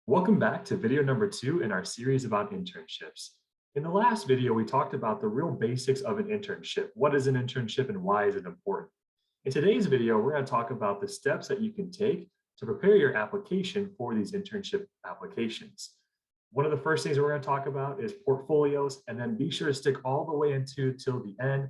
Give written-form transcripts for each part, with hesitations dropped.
Welcome back to video number 2 in our series about internships. In the last video, we talked about the real basics of an internship. What is an internship and why is it important? In today's video, we're going to talk about the steps that you can take to prepare your application for these internship applications. One of the first things we're going to talk about is portfolios, and then be sure to stick all the way till the end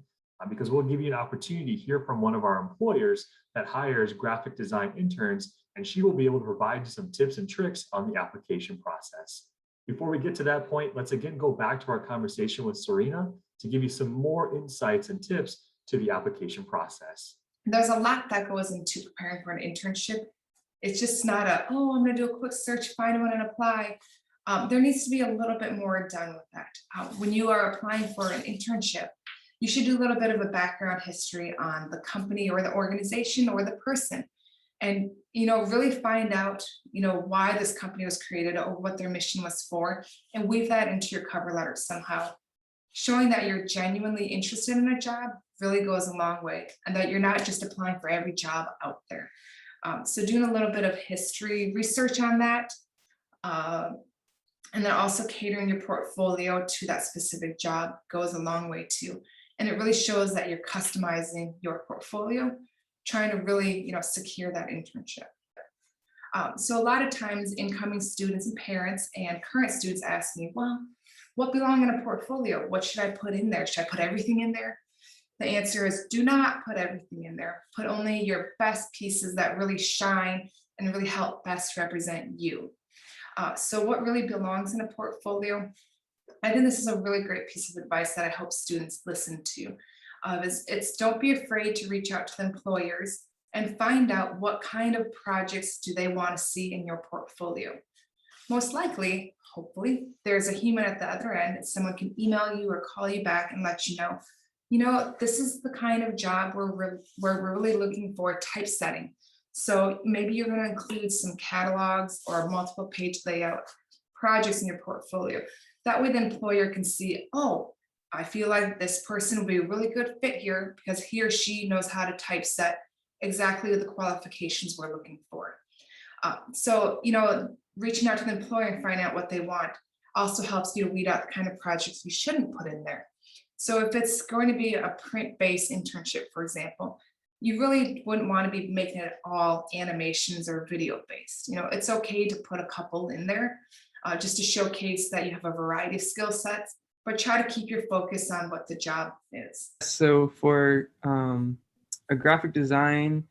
because we'll give you an opportunity to hear from one of our employers that hires graphic design interns, and she will be able to provide you some tips and tricks on the application process. Before we get to that point, let's again go back to our conversation with Serena to give you some more insights and tips to the application process. There's a lot that goes into preparing for an internship. It's just not I'm going to do a quick search, find one and apply. There needs to be a little bit more done with that. When you are applying for an internship, you should do a little bit of a background history on the company or the organization or the person. And, really find out, why this company was created or what their mission was for, and weave that into your cover letter somehow. Showing that you're genuinely interested in a job really goes a long way, and that you're not just applying for every job out there. So doing a little bit of history research on that, and then also catering your portfolio to that specific job goes a long way too. And it really shows that you're customizing your portfolio, trying to really, secure that internship. So a lot of times incoming students and parents and current students ask me, well, what belongs in a portfolio? What should I put in there? Should I put everything in there? The answer is do not put everything in there. Put only your best pieces that really shine and really help best represent you. So what really belongs in a portfolio? I think this is a really great piece of advice that I hope students listen to. It's don't be afraid to reach out to the employers and find out what kind of projects do they want to see in your portfolio. Most likely, hopefully, there's a human at the other end. Someone can email you or call you back and let you know, this is the kind of job where we're really looking for typesetting. So maybe you're going to include some catalogs or multiple page layout projects in your portfolio. That way the employer can see, oh, I feel like this person would be a really good fit here because he or she knows how to typeset exactly the qualifications we're looking for. So, reaching out to the employer and finding out what they want also helps you to weed out the kind of projects you shouldn't put in there. So if it's going to be a print-based internship, for example, you really wouldn't want to be making it all animations or video-based. It's okay to put a couple in there just to showcase that you have a variety of skill sets, but try to keep your focus on what the job is. So for a graphic design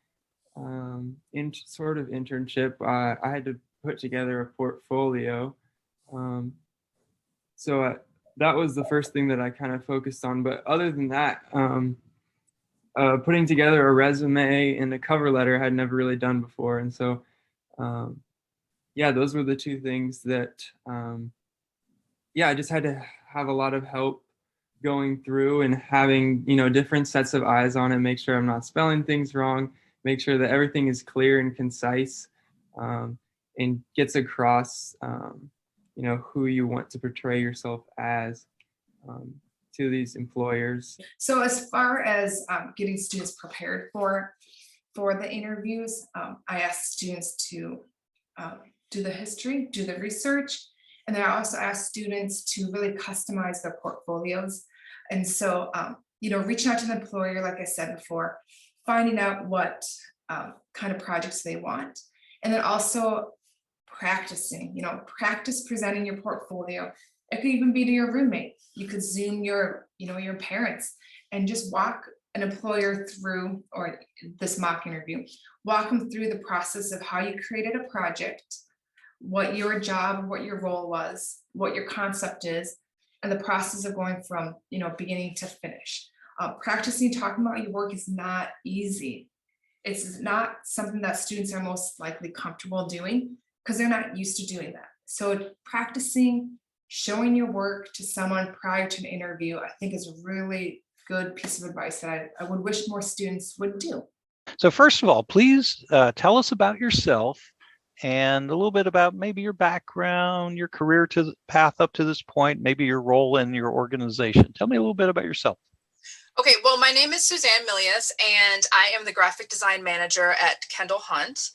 sort of internship, I had to put together a portfolio. So that was the first thing that I kind of focused on. But other than that, putting together a resume and a cover letter I had never really done before. And so, those were the two things that, I just had to have a lot of help going through and having, different sets of eyes on it, make sure I'm not spelling things wrong, make sure that everything is clear and concise, and gets across, who you want to portray yourself as to these employers. So as far as getting students prepared for the interviews, I ask students to do the history, do the research, and then I also ask students to really customize their portfolios. And so, reaching out to the employer, like I said before, finding out what kind of projects they want, and then also practicing, practice presenting your portfolio. It could even be to your roommate. You could Zoom your parents and just walk an employer through, or this mock interview, walk them through the process of how you created a project, what your job, what your role was, what your concept is, and the process of going from, beginning to finish. Practicing talking about your work is not easy. It's not something that students are most likely comfortable doing because they're not used to doing that. So practicing, showing your work to someone prior to an interview, I think is a really good piece of advice that I would wish more students would do. So first of all, please tell us about yourself and a little bit about maybe your background, your career path up to this point, maybe your role in your organization. Tell me a little bit about yourself. Okay, well, my name is Suzanne Milius, and I am the graphic design manager at Kendall Hunt.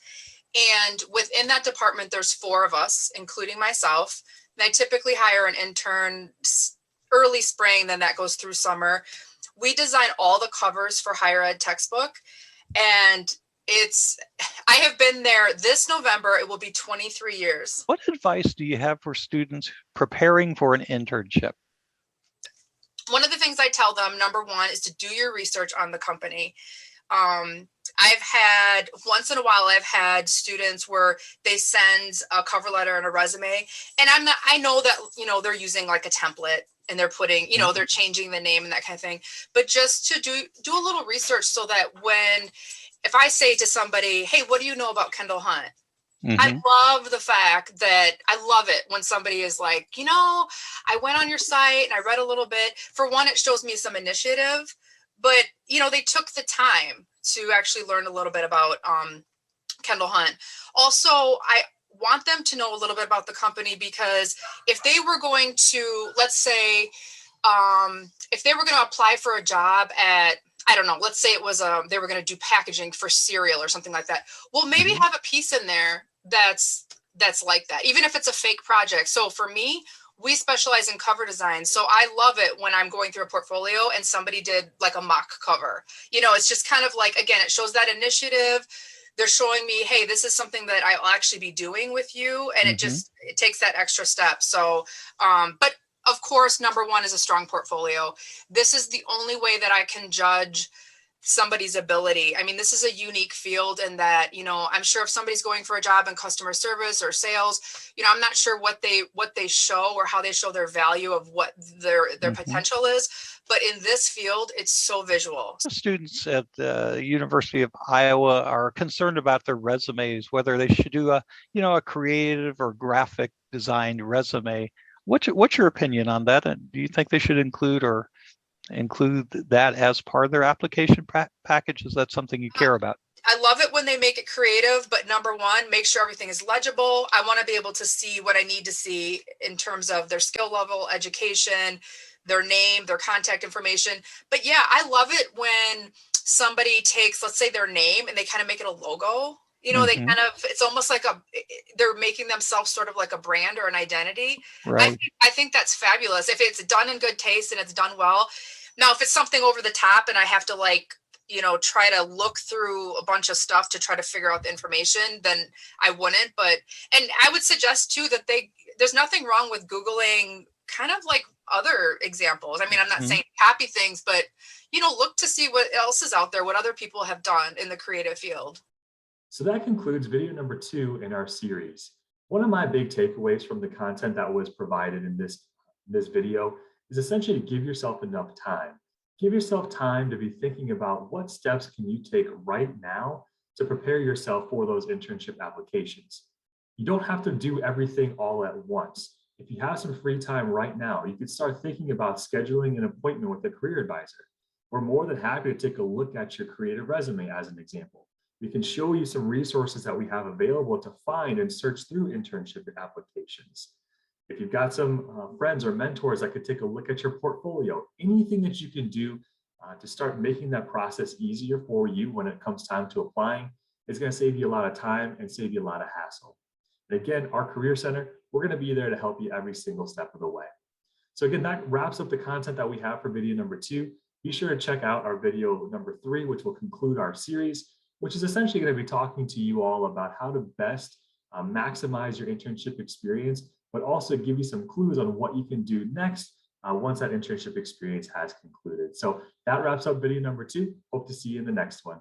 And within that department, there's 4 of us, including myself. And I typically hire an intern early spring, then that goes through summer. We design all the covers for higher ed textbook. And I have been there this November, it will be 23 years. What advice do you have for students preparing for an internship? One of the things I tell them, number one, is to do your research on the company. I've had, once in a while, I've had students where they send a cover letter and a resume, and I know that, they're using like a template and they're putting, they're changing the name and that kind of thing, but just to do a little research so that if I say to somebody, hey, what do you know about Kendall Hunt? I love the fact that I love it when somebody is like, I went on your site and I read a little bit. For one, it shows me some initiative, but, they took the time to actually learn a little bit about Kendall Hunt. Also, I want them to know a little bit about the company, because if they were going to, let's say, if they were going to apply for a job at, I don't know, let's say it was they were going to do packaging for cereal or something like that. Well, maybe have a piece in there that's like that, even if it's a fake project. So for me, we specialize in cover design. So I love it when I'm going through a portfolio and somebody did like a mock cover. It's just kind of like, again, it shows that initiative. They're showing me, hey, this is something that I'll actually be doing with you. And it takes that extra step. So, but of course, number one is a strong portfolio. This is the only way that I can judge somebody's ability. I mean, this is a unique field in that, I'm sure if somebody's going for a job in customer service or sales, I'm not sure what they show or how they show their value of what their potential is. But in this field, it's so visual. Students at the University of Iowa are concerned about their resumes, whether they should do a creative or graphic designed resume. What's your opinion on that? And do you think they should include that as part of their application package? Is that something you care about? I love it when they make it creative, but number one, make sure everything is legible. I want to be able to see what I need to see in terms of their skill level, education, their name, their contact information. But yeah, I love it when somebody takes, let's say, their name and they kind of make it a logo. They kind of, it's almost like they're making themselves sort of like a brand or an identity. Right. I think that's fabulous. If it's done in good taste and it's done well. Now, if it's something over the top and I have to try to look through a bunch of stuff to try to figure out the information, then I wouldn't. And I would suggest too that there's nothing wrong with Googling kind of like other examples. I mean, I'm not saying happy things, but, look to see what else is out there, what other people have done in the creative field. So that concludes video number 2 in our series. One of my big takeaways from the content that was provided in this video is essentially to give yourself enough time. Give yourself time to be thinking about what steps can you take right now to prepare yourself for those internship applications. You don't have to do everything all at once. If you have some free time right now, you could start thinking about scheduling an appointment with a career advisor. We're more than happy to take a look at your creative resume as an example. We can show you some resources that we have available to find and search through internship applications. If you've got some friends or mentors that could take a look at your portfolio, anything that you can do to start making that process easier for you when it comes time to applying is going to save you a lot of time and save you a lot of hassle. And again, our Career Center, we're going to be there to help you every single step of the way. So again, that wraps up the content that we have for video number 2. Be sure to check out our video number 3, which will conclude our series, which is essentially going to be talking to you all about how to best maximize your internship experience, but also give you some clues on what you can do next once that internship experience has concluded. So that wraps up video number 2. Hope to see you in the next one.